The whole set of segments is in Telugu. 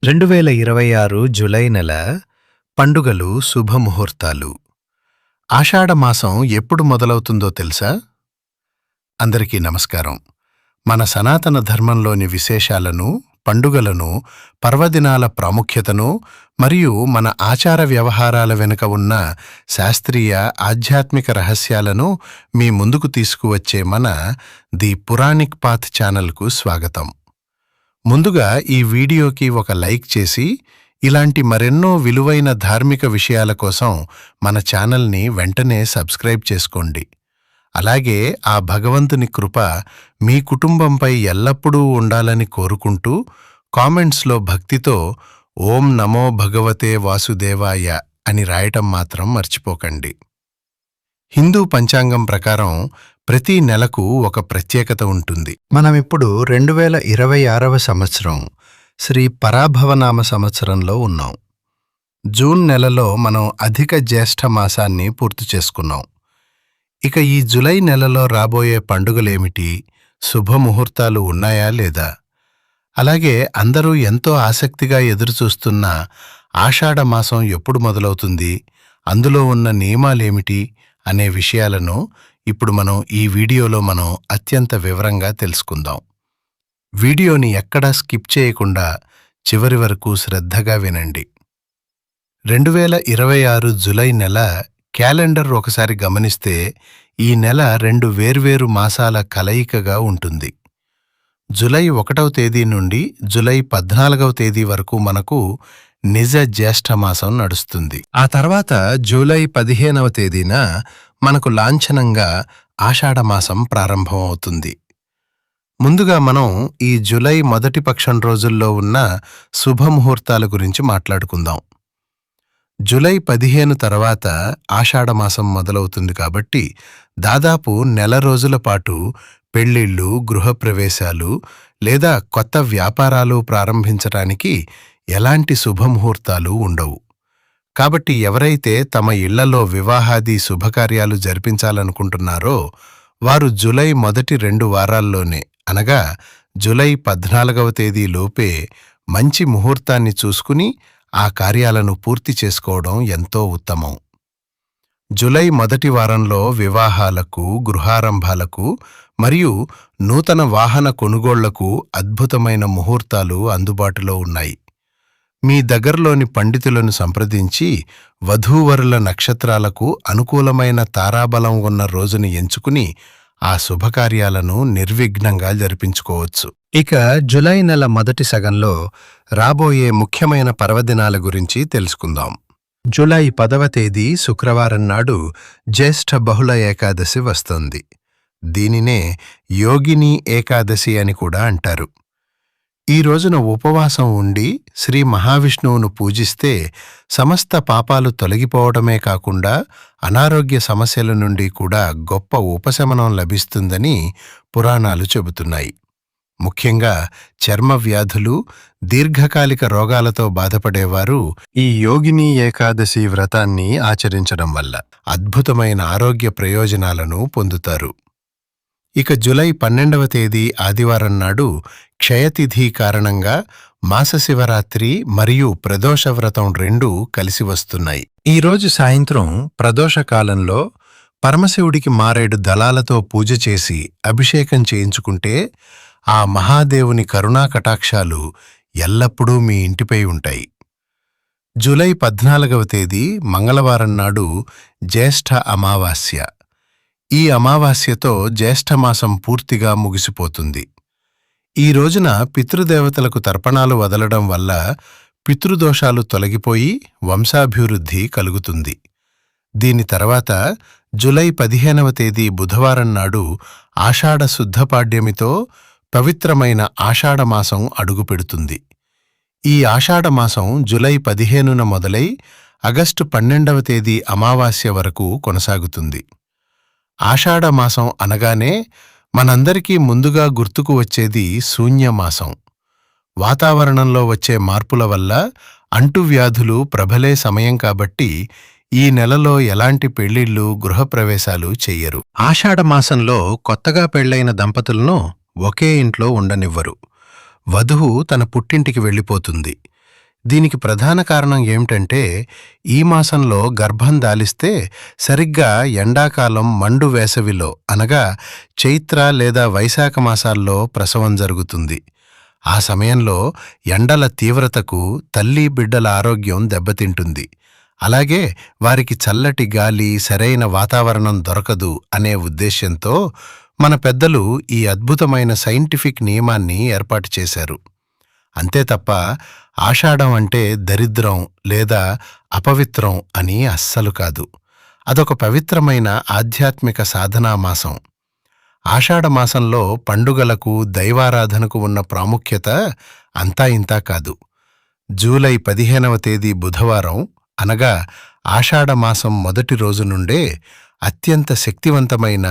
2026 జూలై నెల పండుగలు శుభముహూర్తాలు. ఆషాఢమాసం ఎప్పుడు మొదలవుతుందో తెలుసా? అందరికీ నమస్కారం. మన సనాతన ధర్మంలోని విశేషాలను, పండుగలను, పర్వదినాల ప్రాముఖ్యతను మరియు మన ఆచార వ్యవహారాల వెనుక ఉన్న శాస్త్రీయ, ఆధ్యాత్మిక రహస్యాలను మీ ముందుకు తీసుకువచ్చే మన ది పురాణిక్ పాత్ ఛానల్కు స్వాగతం. ముందుగా ఈ వీడియోకి ఒక లైక్ చేసి ఇలాంటి మరెన్నో విలువైన ధార్మిక విషయాల కోసం మన ఛానల్ని వెంటనే సబ్స్క్రైబ్ చేసుకోండి. అలాగే ఆ భగవంతుని కృప మీ కుటుంబంపై ఎల్లప్పుడూ ఉండాలని కోరుకుంటూ కామెంట్స్లో భక్తితో ఓం నమో భగవతే వాసుదేవాయ అని రాయటం మాత్రం మర్చిపోకండి. హిందూ పంచాంగం ప్రకారం ప్రతి నెలకు ఒక ప్రత్యేకత ఉంటుంది. మనమిప్పుడు 2026వ సంవత్సరం శ్రీ పరాభవనామ సంవత్సరంలో ఉన్నాం. జూన్ నెలలో మనం అధిక జ్యేష్ఠ మాసాన్ని పూర్తి చేసుకున్నాం. ఇక ఈ జులై నెలలో రాబోయే పండుగలేమిటి, శుభముహూర్తాలు ఉన్నాయా లేదా, అలాగే అందరూ ఎంతో ఆసక్తిగా ఎదురుచూస్తున్న ఆషాఢ మాసం ఎప్పుడు మొదలవుతుంది, అందులో ఉన్న నియమాలేమిటి అనే విషయాలను ఇప్పుడు ఈ వీడియోలో మనం అత్యంత వివరంగా తెలుసుకుందాం. వీడియోని ఎక్కడా స్కిప్ చేయకుండా చివరి వరకు శ్రద్ధగా వినండి. 2026 జులై నెల క్యాలెండర్ ఒకసారి గమనిస్తే ఈ నెల 2 వేర్వేరు మాసాల కలయికగా ఉంటుంది. జులై 1వ తేదీ నుండి జులై 14వ తేదీ వరకు మనకు నిజ జ్యేష్ఠ మాసం నడుస్తుంది. ఆ తర్వాత జూలై 15వ తేదీన మనకు లాంఛనంగా ఆషాఢమాసం ప్రారంభం అవుతుంది. ముందుగా మనం ఈ జులై మొదటి పక్షం రోజుల్లో ఉన్న శుభముహూర్తాల గురించి మాట్లాడుకుందాం. జులై 15 తర్వాత ఆషాఢమాసం మొదలవుతుంది కాబట్టి దాదాపు నెల రోజుల పాటు పెళ్లిళ్ళు, గృహప్రవేశాలు లేదా కొత్త వ్యాపారాలు ప్రారంభించటానికి ఎలాంటి శుభముహూర్తాలు ఉండవు. కాబట్టి ఎవరైతే తమ ఇళ్లలో వివాహాది శుభకార్యాలు జరిపించాలనుకుంటున్నారో వారు జులై మొదటి 2 వారాల్లోనే, అనగా జులై 14వ తేదీ లోపే మంచి ముహూర్తాన్ని చూసుకుని ఆ కార్యాలను పూర్తి చేసుకోవడం ఎంతో ఉత్తమం. జులై మొదటి వారంలో వివాహాలకు, గృహారంభాలకు మరియు నూతన వాహన కొనుగోళ్లకు అద్భుతమైన ముహూర్తాలు అందుబాటులో ఉన్నాయి. మీ దగ్గరలోని పండితులను సంప్రదించి వధూవరుల నక్షత్రాలకు అనుకూలమైన తారాబలం ఉన్న రోజుని ఎంచుకుని ఆ శుభకార్యాలను నిర్విఘ్నంగా జరిపించుకోవచ్చు. ఇక జులై నెల మొదటి సగంలో రాబోయే ముఖ్యమైన పర్వదినాల గురించి తెలుసుకుందాం. జులై 10వ తేదీ శుక్రవారం నాడు జ్యేష్ఠ బహుళ ఏకాదశి వస్తుంది. దీనినే యోగిని ఏకాదశి అని కూడా అంటారు. ఈ రోజున ఉపవాసం ఉండి శ్రీ మహావిష్ణువును పూజిస్తే సమస్త పాపాలు తొలగిపోవడమే కాకుండా అనారోగ్య సమస్యల నుండి కూడా గొప్ప ఉపశమనం లభిస్తుందని పురాణాలు చెబుతున్నాయి. ముఖ్యంగా చర్మ వ్యాధులు, దీర్ఘకాలిక రోగాలతో బాధపడేవారు ఈ యోగిని ఏకాదశి వ్రతాన్ని ఆచరించడం వల్ల అద్భుతమైన ఆరోగ్య ప్రయోజనాలను పొందుతారు. ఇక జులై 12వ తేదీ ఆదివారం నాడు క్షయతిథి కారణంగా మాసశివరాత్రి మరియు ప్రదోష వ్రతం రెండూ కలిసి వస్తున్నాయి. ఈరోజు సాయంత్రం ప్రదోషకాలంలో పరమశివుడికి మారేడు దళాలతో పూజ చేసి అభిషేకం చేయించుకుంటే ఆ మహాదేవుని కరుణా కటాక్షాలు ఎల్లప్పుడూ మీ ఇంటిపై ఉంటాయి. జులై 14వ తేదీ మంగళవారం నాడు జ్యేష్ఠ అమావాస్య. ఈ అమావాస్యతో జ్యేష్ఠమాసం పూర్తిగా ముగిసిపోతుంది. ఈ రోజున పితృదేవతలకు తర్పణాలు వదలడం వల్ల పితృదోషాలు తొలగిపోయి వంశాభివృద్ధి కలుగుతుంది. దీని తర్వాత జులై 15వ తేదీ బుధవారం నాడు ఆషాఢ శుద్ధపాడ్యమితో పవిత్రమైన ఆషాఢమాసం అడుగుపెడుతుంది. ఈ ఆషాఢమాసం జులై 15న మొదలై ఆగస్టు 12వ తేదీ అమావాస్య వరకు కొనసాగుతుంది. ఆషాఢమాసం అనగానే మనందరికీ ముందుగా గుర్తుకు వచ్చేది శూన్యమాసం. వాతావరణంలో వచ్చే మార్పుల వల్ల అంటువ్యాధులు ప్రబలే సమయం కాబట్టి ఈ నెలలో ఎలాంటి పెళ్లిళ్ళు, గృహప్రవేశాలు చెయ్యరు. ఆషాఢమాసంలో కొత్తగా పెళ్లైన దంపతులను ఒకే ఇంట్లో ఉండనివ్వరు. వధువు తన పుట్టింటికి వెళ్ళిపోతుంది. దీనికి ప్రధాన కారణం ఏమిటంటే, ఈ మాసంలో గర్భం దాలిస్తే సరిగ్గా ఎండాకాలం మండు వేసవిలో అనగా చైత్ర లేదా వైశాఖ మాసాల్లో ప్రసవం జరుగుతుంది. ఆ సమయంలో ఎండల తీవ్రతకు తల్లి బిడ్డల ఆరోగ్యం దెబ్బతింటుంది. అలాగే వారికి చల్లటి గాలి, సరైన వాతావరణం దొరకదు అనే ఉద్దేశ్యంతో మన పెద్దలు ఈ అద్భుతమైన సైంటిఫిక్ నియమాన్ని ఏర్పాటు చేశారు. అంతే తప్ప ఆషాఢం అంటే దరిద్రం లేదా అపవిత్రం అని అస్సలు కాదు. అదొక పవిత్రమైన ఆధ్యాత్మిక సాధనా మాసం. ఆషాఢమాసంలో పండుగలకు, దైవారాధనకు ఉన్న ప్రాముఖ్యత అంతా ఇంతా కాదు. జూలై 15వ తేదీ బుధవారం అనగా ఆషాఢమాసం మొదటి రోజు నుండే అత్యంత శక్తివంతమైన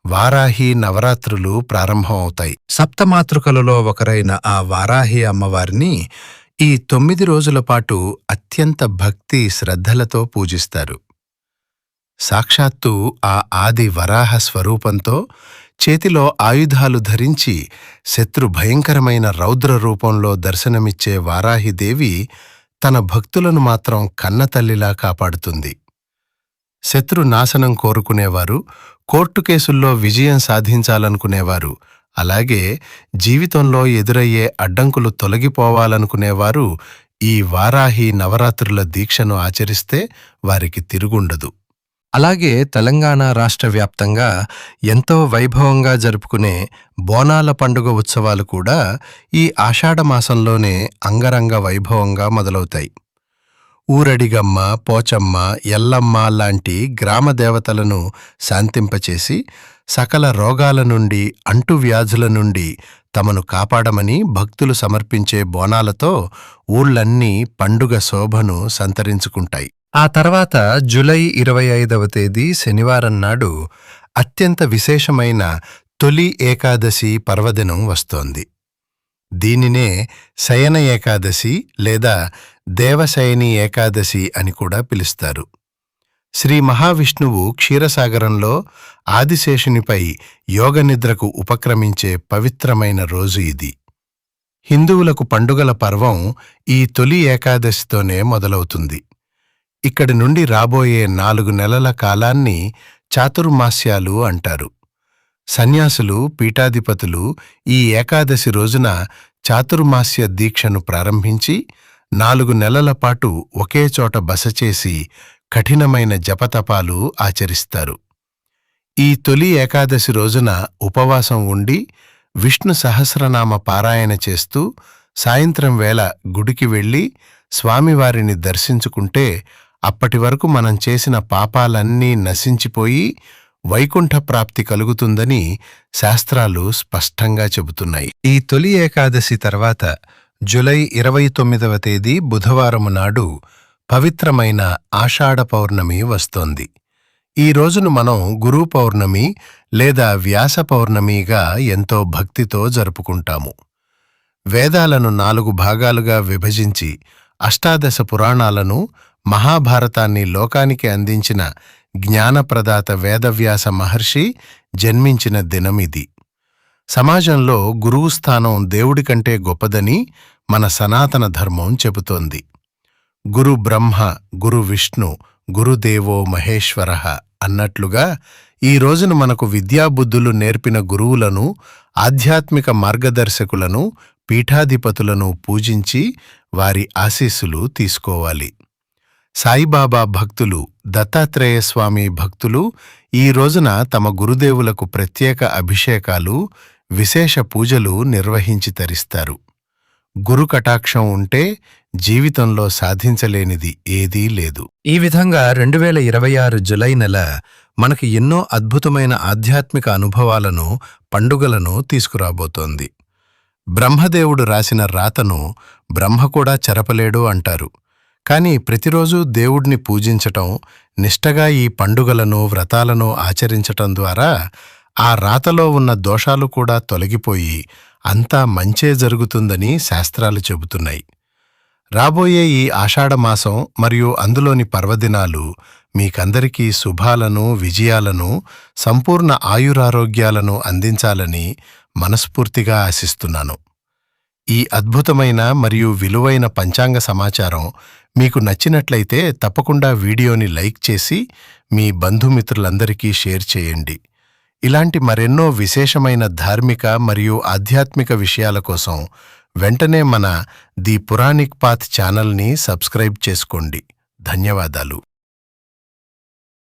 వారాహి నవరాత్రులు ప్రారంభమవుతాయి. సప్తమాతృకలలో ఒకరైన ఆ వారాహి అమ్మవారిని ఈ 9 రోజుల పాటు అత్యంత భక్తి శ్రద్ధలతో పూజిస్తారు. సాక్షాత్తు ఆ ఆది వరాహ స్వరూపంతో చేతిలో ఆయుధాలు ధరించి శత్రు భయంకరమైన రౌద్ర రూపంలో దర్శనమిచ్చే వారాహిదేవి తన భక్తులను మాత్రం కన్నతల్లిలా కాపాడుతుంది. శత్రు నాశనం కోరుకునేవారు, కోర్టు కేసుల్లో విజయం సాధించాలనుకునేవారు, అలాగే జీవితంలో ఎదురయ్యే అడ్డంకులు తొలగిపోవాలనుకునేవారు ఈ వారాహి నవరాత్రుల దీక్షను ఆచరిస్తే వారికి తిరుగుండదు. అలాగే తెలంగాణ రాష్ట్ర వ్యాప్తంగా ఎంతో వైభవంగా జరుపుకునే బోనాల పండుగ ఉత్సవాలు కూడా ఈ ఆషాఢమాసంలోనే అంగరంగ వైభవంగా మొదలవుతాయి. ఊరడిగమ్మ, పోచమ్మ, ఎల్లమ్మ లాంటి గ్రామ దేవతలను శాంతింపచేసి సకల రోగాల నుండి, అంటువ్యాధుల నుండి తమను కాపాడమని భక్తులు సమర్పించే బోనాలతో ఊళ్ళన్నీ పండుగ శోభను సంతరించుకుంటాయి. ఆ తర్వాత జూలై 25వ తేదీ శనివారం నాడు అత్యంత విశేషమైన తొలి ఏకాదశి పర్వదినం వస్తోంది. దీనినే శయన ఏకాదశి లేదా దేవశయని ఏకాదశి అని కూడా పిలుస్తారు. శ్రీ మహావిష్ణువు క్షీరసాగరంలో ఆదిశేషునిపై యోగనిద్రకు ఉపక్రమించే పవిత్రమైన రోజు ఇది. హిందువులకు పండుగల పర్వం ఈ తొలి ఏకాదశితోనే మొదలవుతుంది. ఇక్కడి నుండి రాబోయే 4 నెలల కాలాన్ని చాతుర్మాస్యాలు అంటారు. సన్యాసులు, పీఠాధిపతులు ఈ ఏకాదశి రోజున చాతుర్మాస్య దీక్షను ప్రారంభించి 4 నెలల పాటు ఒకే చోట బస చేసి కఠినమైన జపతపాలు ఆచరిస్తారు. ఈ తొలి ఏకాదశి రోజున ఉపవాసం ఉండి విష్ణు సహస్రనామ పారాయణ చేస్తూ సాయంత్రం వేళ గుడికి వెళ్ళి స్వామివారిని దర్శించుకుంటే అప్పటి వరకు మనం చేసిన పాపాలన్నీ నశించిపోయి వైకుంఠ ప్రాప్తి కలుగుతుందని శాస్త్రాలు స్పష్టంగా చెబుతున్నాయి. ఈ తొలి ఏకాదశి తర్వాత జూలై 29వ తేదీ బుధవారము నాడు పవిత్రమైన ఆషాఢ పౌర్ణమి వస్తోంది. ఈ రోజును మనం గురు పౌర్ణమి లేదా వ్యాస పౌర్ణమిగా ఎంతో భక్తితో జరుపుకుంటాము. వేదాలను 4 భాగాలుగా విభజించి అష్టాదశ పురాణాలను, మహాభారతాన్ని లోకానికి అందించిన జ్ఞానప్రదాత వేదవ్యాస మహర్షి జన్మించిన దినమిది. సమాజంలో గురువు స్థానం దేవుడి కంటే గొప్పదని మన సనాతన ధర్మం చెబుతోంది. గురు బ్రహ్మ, గురు విష్ణు, గురుదేవో మహేశ్వరః అన్నట్లుగా ఈ రోజున మనకు విద్యాబుద్ధులు నేర్పిన గురువులను, ఆధ్యాత్మిక మార్గదర్శకులను, పీఠాధిపతులను పూజించి వారి ఆశీస్సులు తీసుకోవాలి. సాయిబాబా భక్తులు, దత్తాత్రేయస్వామి భక్తులు ఈ రోజున తమ గురుదేవులకు ప్రత్యేక అభిషేకాలు, విశేష పూజలు నిర్వహించి తరిస్తారు. గురు కటాక్షం ఉంటే జీవితంలో సాధించలేనిది ఏదీ లేదు. ఈ విధంగా 2026 జులై నెల మనకి ఎన్నో అద్భుతమైన ఆధ్యాత్మిక అనుభవాలను, పండుగలను తీసుకురాబోతోంది. బ్రహ్మదేవుడు రాసిన రాతను బ్రహ్మ కూడా చెరపలేడు అంటారు. కాని ప్రతిరోజూ దేవుడిని పూజించటం, నిష్టగా ఈ పండుగలను, వ్రతాలను ఆచరించటం ద్వారా ఆ రాతలో ఉన్న దోషాలు కూడా తొలగిపోయి అంతా మంచే జరుగుతుందని శాస్త్రాలు చెబుతున్నాయి. రాబోయే ఈ ఆషాఢమాసం మరియు అందులోని పర్వదినాలు మీకందరికీ శుభాలను, విజయాలను, సంపూర్ణ ఆయురారోగ్యాలను అందించాలని మనస్ఫూర్తిగా ఆశిస్తున్నాను. ఈ అద్భుతమైన మరియు విలువైన పంచాంగ సమాచారం మీకు నచ్చినట్లయితే తప్పకుండా వీడియోని లైక్ చేసి మీ బంధుమిత్రులందరికీ షేర్ చేయండి. ఇలాంటి మరెన్నో విశేషమైన ధార్మిక మరియు ఆధ్యాత్మిక విషయాల కోసం వెంటనే మన ది పురాణిక్ పాత్ ఛానల్ని సబ్స్క్రైబ్ చేసుకోండి. ధన్యవాదాలు.